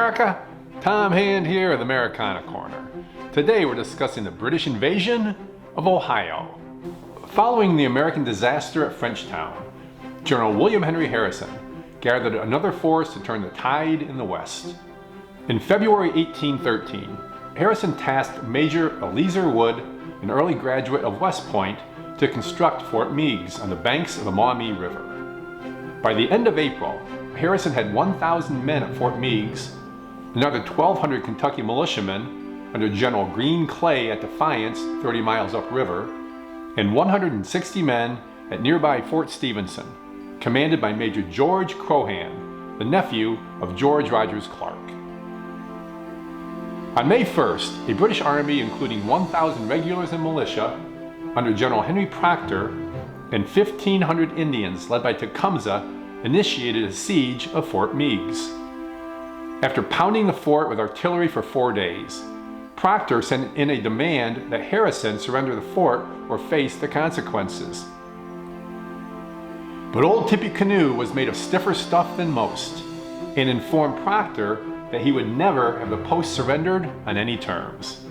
America! Tom Hand here at the Americana Corner. Today we're discussing the British invasion of Ohio. Following the American disaster at Frenchtown, General William Henry Harrison gathered another force to turn the tide in the West. In February 1813, Harrison tasked Major Eleazer Wood, an early graduate of West Point, to construct Fort Meigs on the banks of the Maumee River. By the end of April, Harrison had 1,000 men at Fort Meigs, another 1,200 Kentucky militiamen under General Green Clay at Defiance, 30 miles upriver, and 160 men at nearby Fort Stephenson, commanded by Major George Croghan, the nephew of George Rogers Clark. On May 1st, a British army including 1,000 regulars and militia under General Henry Proctor and 1,500 Indians led by Tecumseh initiated a siege of Fort Meigs. After pounding the fort with artillery for 4 days, Proctor sent in a demand that Harrison surrender the fort or face the consequences. But old Tippecanoe was made of stiffer stuff than most and informed Proctor that he would never have the post surrendered on any terms.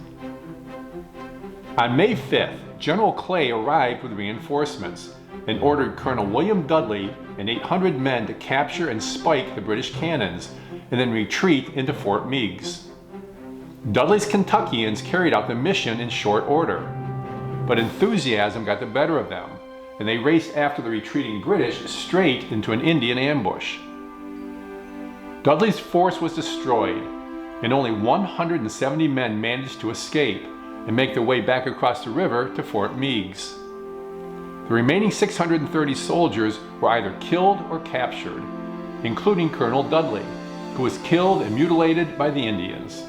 On May 5th, General Clay arrived with reinforcements and ordered Colonel William Dudley and 800 men to capture and spike the British cannons and then retreat into Fort Meigs. Dudley's Kentuckians carried out the mission in short order, but enthusiasm got the better of them, and they raced after the retreating British straight into an Indian ambush. Dudley's force was destroyed, and only 170 men managed to escape and make their way back across the river to Fort Meigs. The remaining 630 soldiers were either killed or captured, including Colonel Dudley, who was killed and mutilated by the Indians.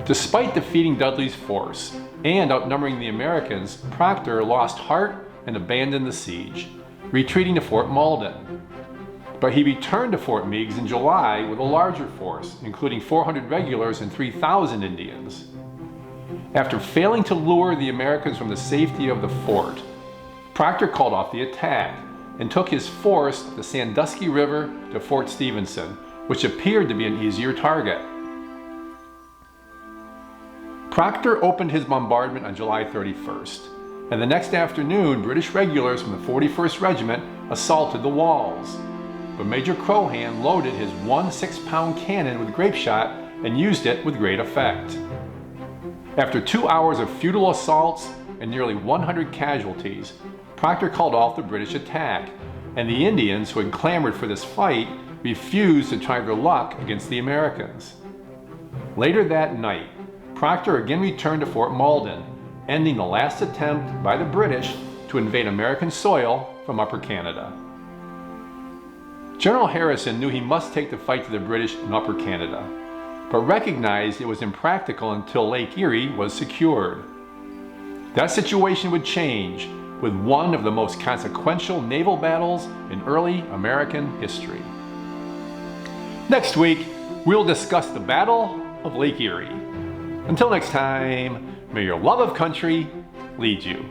Despite defeating Dudley's force and outnumbering the Americans, Proctor lost heart and abandoned the siege, retreating to Fort Malden. But he returned to Fort Meigs in July with a larger force, including 400 regulars and 3,000 Indians. After failing to lure the Americans from the safety of the fort, Proctor called off the attack and took his force up the Sandusky River to Fort Stephenson, which appeared to be an easier target. Proctor opened his bombardment on July 31st, and the next afternoon British regulars from the 41st Regiment assaulted the walls. But Major Croghan loaded his 1 6-pound cannon with grape shot and used it with great effect. After 2 hours of futile assaults and nearly 100 casualties, Proctor called off the British attack, and the Indians who had clamored for this fight refused to try their luck against the Americans. Later that night, Proctor again returned to Fort Malden, ending the last attempt by the British to invade American soil from Upper Canada. General Harrison knew he must take the fight to the British in Upper Canada, but recognized it was impractical until Lake Erie was secured. That situation would change with one of the most consequential naval battles in early American history. Next week, we'll discuss the Battle of Lake Erie. Until next time, may your love of country lead you.